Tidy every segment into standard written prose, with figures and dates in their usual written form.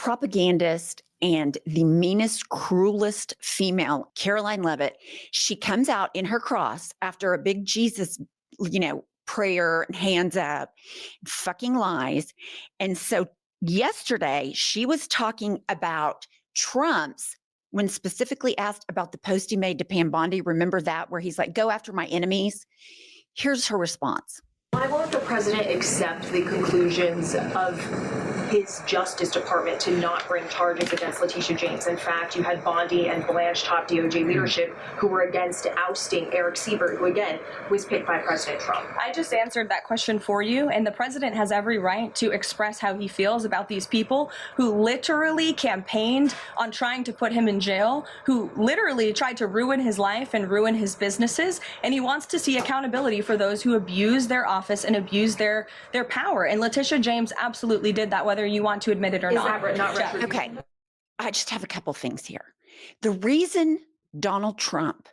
propagandist and the meanest, cruelest female, Karoline Leavitt. She comes out in her cross after a big Jesus, prayer and hands up, fucking lies. And so yesterday she was talking about Trump's, when specifically asked about the post he made to Pam Bondi. Remember that, where he's like, go after my enemies? Here's her response. Why won't the president accept the conclusions of his Justice Department to not bring charges against Letitia James? In fact, you had Bondi and Blanche, top DOJ leadership, who were against ousting Eric Siebert, who, again, was picked by President Trump. I just answered that question for you, and the president has every right to express how he feels about these people who literally campaigned on trying to put him in jail, who literally tried to ruin his life and ruin his businesses, and he wants to see accountability for those who abuse their office and abuse their power. And Letitia James absolutely did that, whether you want to admit it or not. Is that not retribution? Okay, I just have a couple things here. The reason Donald Trump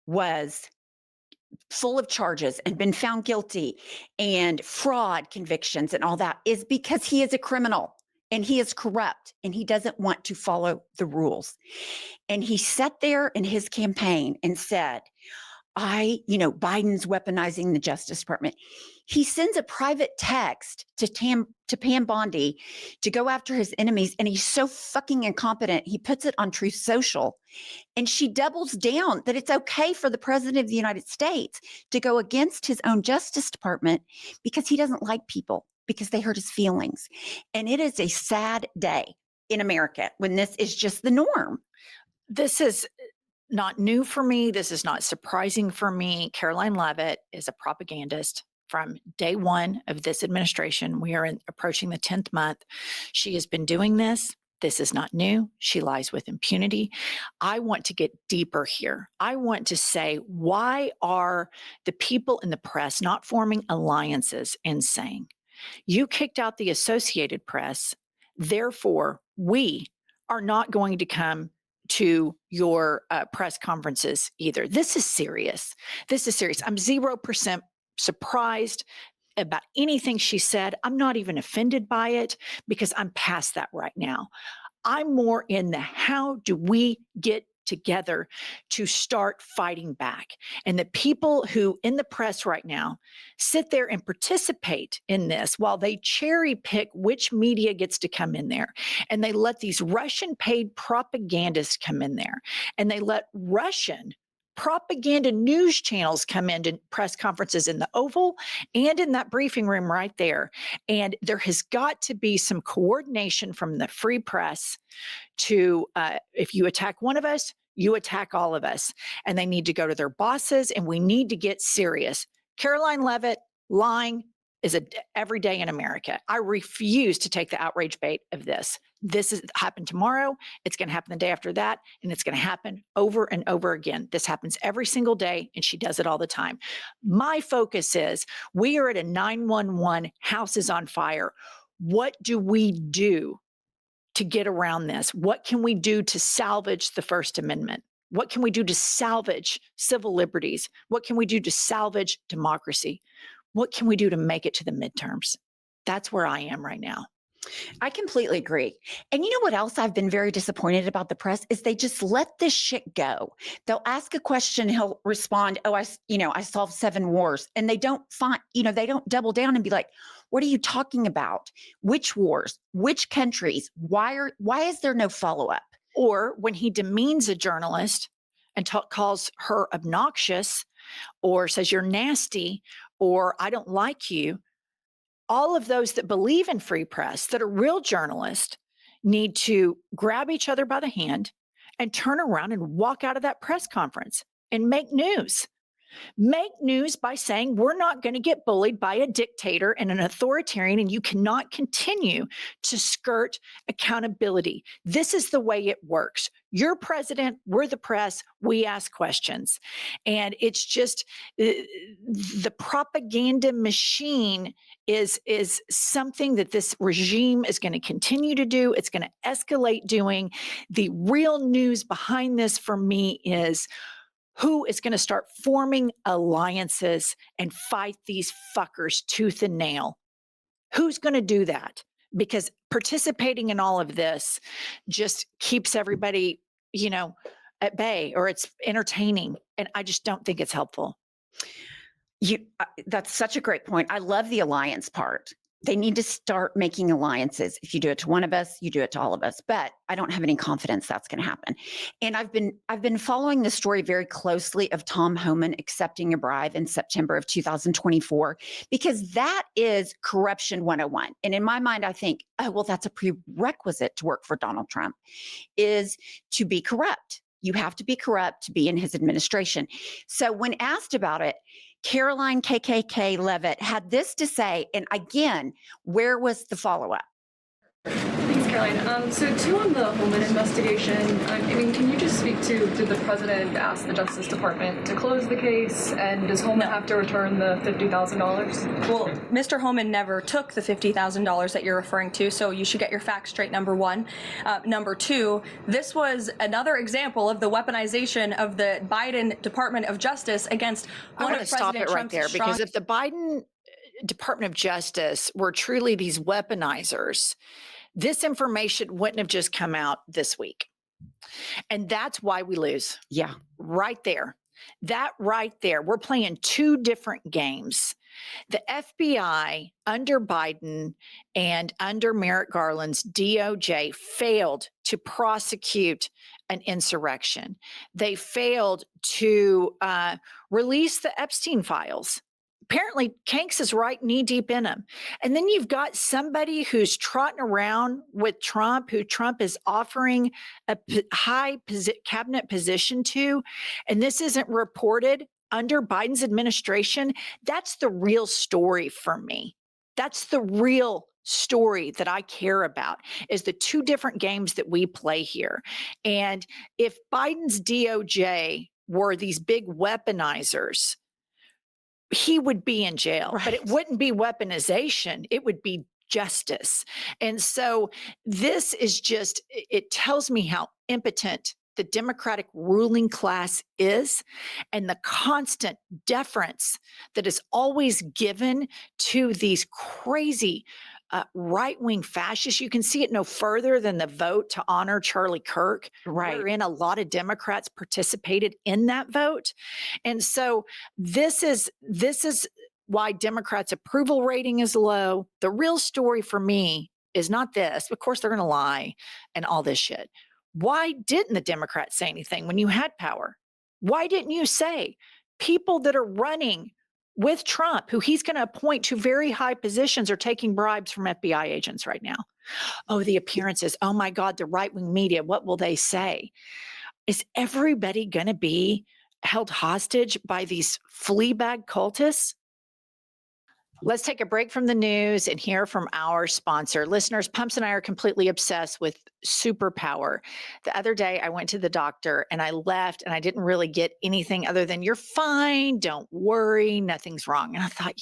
was full of charges and been found guilty and fraud convictions and all that is because he is a criminal and he is corrupt and he doesn't want to follow the rules. And he sat there in his campaign and said, Biden's weaponizing the Justice Department. He sends a private text to Pam Bondi to go after his enemies, and he's so fucking incompetent. He puts it on Truth Social, and she doubles down that it's okay for the president of the United States to go against his own Justice Department because he doesn't like people, because they hurt his feelings. And it is a sad day in America when this is just the norm. This is not new for me. This is not surprising for me. Karoline Leavitt is a propagandist from day one of this administration. We are approaching the 10th month. She has been doing this. This is not new. She lies with impunity. I want to get deeper here. I want to say, why are the people in the press not forming alliances and saying, you kicked out the Associated Press, therefore we are not going to come to your press conferences either. This is serious. This is serious. I'm 0% surprised about anything she said. I'm not even offended by it because I'm past that right now. I'm more in the how do we get together to start fighting back. And the people who in the press right now sit there and participate in this while they cherry pick which media gets to come in there. And they let these Russian paid propagandists come in there. And they let Russian propaganda news channels come into press conferences in the Oval and in that briefing room right there. And there has got to be some coordination from the free press to, if you attack one of us, you attack all of us. And they need to go to their bosses, and we need to get serious. Karoline Leavitt lying is every day in America. I refuse to take the outrage bait of this. This is happened tomorrow. It's going to happen the day after that. And it's going to happen over and over again. This happens every single day, and she does it all the time. My focus is we are at a 911, house is on fire. What do we do to get around this? What can we do to salvage the First Amendment? What can we do to salvage civil liberties? What can we do to salvage democracy? What can we do to make it to the midterms? That's where I am right now. I completely agree. And you know what else I've been very disappointed about the press is they just let this shit go. They'll ask a question, he'll respond, "Oh, I solved 7 wars." And they don't they don't double down and be like, "What are you talking about? Which wars? Which countries? Why is there no follow-up?" Or when he demeans a journalist and calls her obnoxious or says you're nasty or I don't like you, all of those that believe in free press, that are real journalists, need to grab each other by the hand and turn around and walk out of that press conference and make news. Make news by saying we're not going to get bullied by a dictator and an authoritarian, and you cannot continue to skirt accountability. This is the way it works. You're president, we're the press, we ask questions. And it's just the propaganda machine is something that this regime is going to continue to do. It's going to escalate doing. The real news behind this for me is who is going to start forming alliances and fight these fuckers tooth and nail? Who's going to do that? because participating in all of this just keeps everybody, at bay, or it's entertaining. And I just don't think it's helpful. That's such a great point. I love the alliance part. They need to start making alliances. If you do it to one of us, you do it to all of us. But I don't have any confidence that's going to happen. And I've been following the story very closely of Tom Homan accepting a bribe in September of 2024, because that is corruption 101. And in my mind, I think, oh, well, that's a prerequisite to work for Donald Trump, is to be corrupt. You have to be corrupt to be in his administration. So when asked about it, Karoline KKK Leavitt had this to say, and again, where was the follow-up? Thanks, Caroline. So too, on the Homan investigation, can you just speak to, did the president ask the Justice Department to close the case, and does Homan have to return the $50,000? Well, Mr. Homan never took the $50,000 that you're referring to, so you should get your facts straight, number one. Number two, this was another example of the weaponization of the Biden Department of Justice against one of stop President it right Trump's there, because if the Biden Department of Justice were truly these weaponizers, this information wouldn't have just come out this week. And that's why we lose. Yeah. Right there. That right there. We're playing two different games. The FBI under Biden and under Merrick Garland's DOJ failed to prosecute an insurrection. They failed to release the Epstein files. Apparently, Kanks is right knee deep in them. And then you've got somebody who's trotting around with Trump, who Trump is offering a high cabinet position to, and this isn't reported under Biden's administration. That's the real story for me. That's the real story that I care about, is the two different games that we play here. And if Biden's DOJ were these big weaponizers, he would be in jail, right. But it wouldn't be weaponization. It would be justice. And so this is just, it tells me how impotent the Democratic ruling class is, and the constant deference that is always given to these crazy right-wing fascists. You can see it no further than the vote to honor Charlie Kirk, right, wherein a lot of Democrats participated in that vote. And so this is why Democrats' approval rating is low. The real story for me is not this. Of course, they're going to lie and all this shit. Why didn't the Democrats say anything when you had power? Why didn't you say people that are running with Trump, who he's going to appoint to very high positions, are taking bribes from FBI agents right now? Oh, the appearances. Oh my God, the right-wing media. What will they say? Is everybody going to be held hostage by these flea bag cultists? Let's take a break from the news and hear from our sponsor. Listeners, Pumps and I are completely obsessed with Superpower. The other day, I went to the doctor and I left and I didn't really get anything other than, you're fine, don't worry, nothing's wrong. And I thought,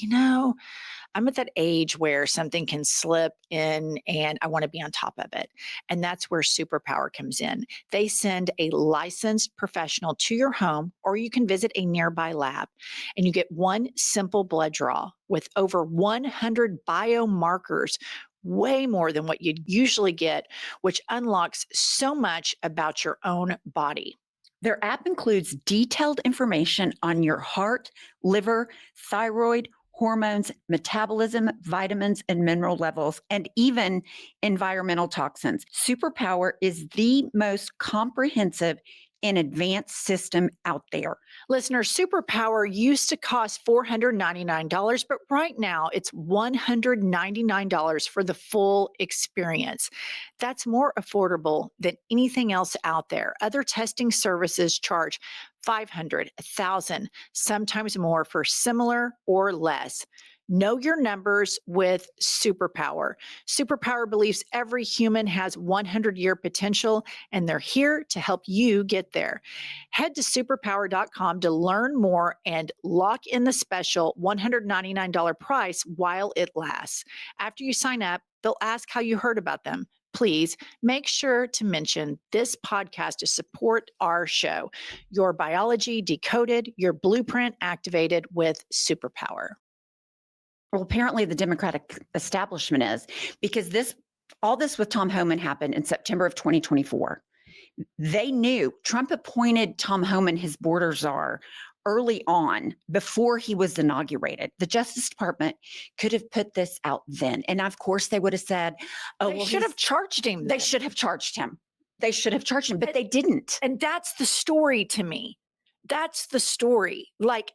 I'm at that age where something can slip in and I want to be on top of it. And that's where Superpower comes in. They send a licensed professional to your home, or you can visit a nearby lab, and you get one simple blood draw with over 100 biomarkers, way more than what you'd usually get, which unlocks so much about your own body. Their app includes detailed information on your heart, liver, thyroid, hormones, metabolism, vitamins and mineral levels, and even environmental toxins. Superpower is the most comprehensive and advanced system out there. Listeners, Superpower used to cost $499, but right now it's $199 for the full experience. That's more affordable than anything else out there. Other testing services charge $500, $1,000, sometimes more for similar or less. Know your numbers with Superpower. Superpower believes every human has 100-year potential, and they're here to help you get there. Head to superpower.com to learn more and lock in the special $199 price while it lasts. After you sign up, they'll ask how you heard about them. Please make sure to mention this podcast to support our show. Your biology decoded, your blueprint activated with Superpower. Well, apparently the Democratic establishment is, because all this with Tom Homan happened in September of 2024. They knew Trump appointed Tom Homan his border czar early on before he was inaugurated. The Justice Department could have put this out then. And of course they would have said, oh, They well, should have charged him. they then. should have charged him. They should have charged him, but they didn't. And that's the story to me. That's the story. Like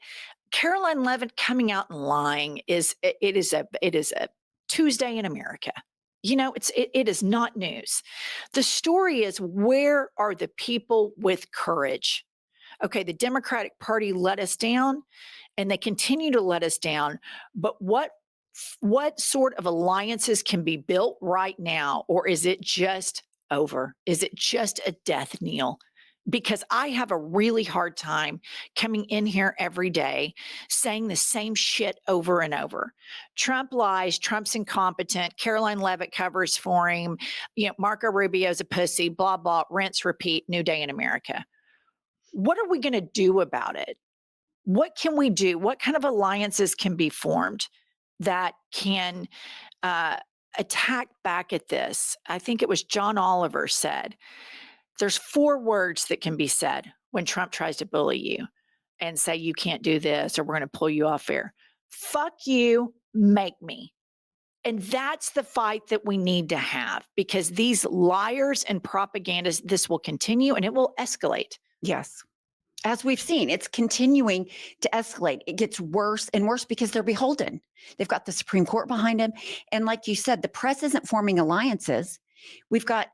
Karoline Leavitt coming out and lying is a Tuesday in America. You know, it is not news. The story is, where are the people with courage? Okay, the Democratic Party let us down and they continue to let us down. But what sort of alliances can be built right now? Or is it just over? Is it just a death knell? Because I have a really hard time coming in here every day saying the same shit over and over. Trump lies, Trump's incompetent, Karoline Leavitt covers for him, Marco Rubio's a pussy, blah, blah, rinse, repeat, new day in America. What are we going to do about it? What can we do? What kind of alliances can be formed that can attack back at this? I think it was John Oliver said, there's 4 words that can be said when Trump tries to bully you and say, you can't do this, or we're going to pull you off air. Fuck you, make me. And that's the fight that we need to have, because these liars and propagandists, this will continue and it will escalate. Yes. As we've seen, it's continuing to escalate. It gets worse and worse because they're beholden. They've got the Supreme Court behind them. And like you said, the press isn't forming alliances. We've got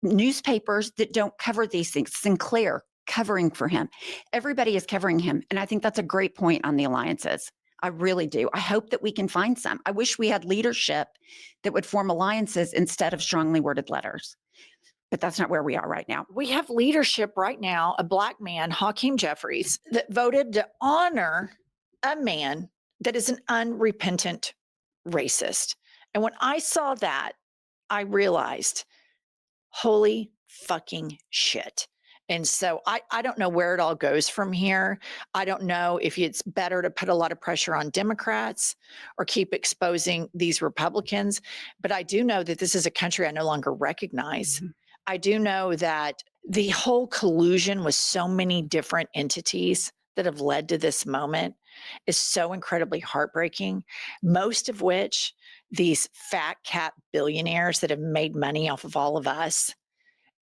newspapers that don't cover these things. Sinclair covering for him. Everybody is covering him. And I think that's a great point on the alliances. I really do. I hope that we can find some. I wish we had leadership that would form alliances instead of strongly worded letters. But that's not where we are right now. We have leadership right now, a Black man, Hakeem Jeffries, that voted to honor a man that is an unrepentant racist. And when I saw that, I realized, holy fucking shit. And so I don't know where it all goes from here. I don't know if it's better to put a lot of pressure on Democrats or keep exposing these Republicans. But I do know that this is a country I no longer recognize. Mm-hmm. I do know that the whole collusion with so many different entities that have led to this moment is so incredibly heartbreaking, most of which these fat cat billionaires that have made money off of all of us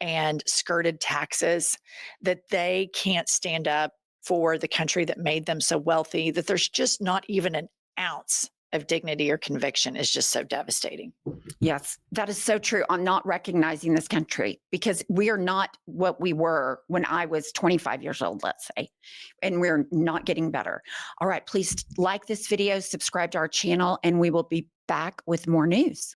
and skirted taxes, that they can't stand up for the country that made them so wealthy, that there's just not even an ounce of dignity or conviction, is just so devastating. Yes, that is so true. I'm not recognizing this country because we are not what we were when I was 25 years old, let's say, and we're not getting better. All right, please like this video, subscribe to our channel, and we will be back with more news.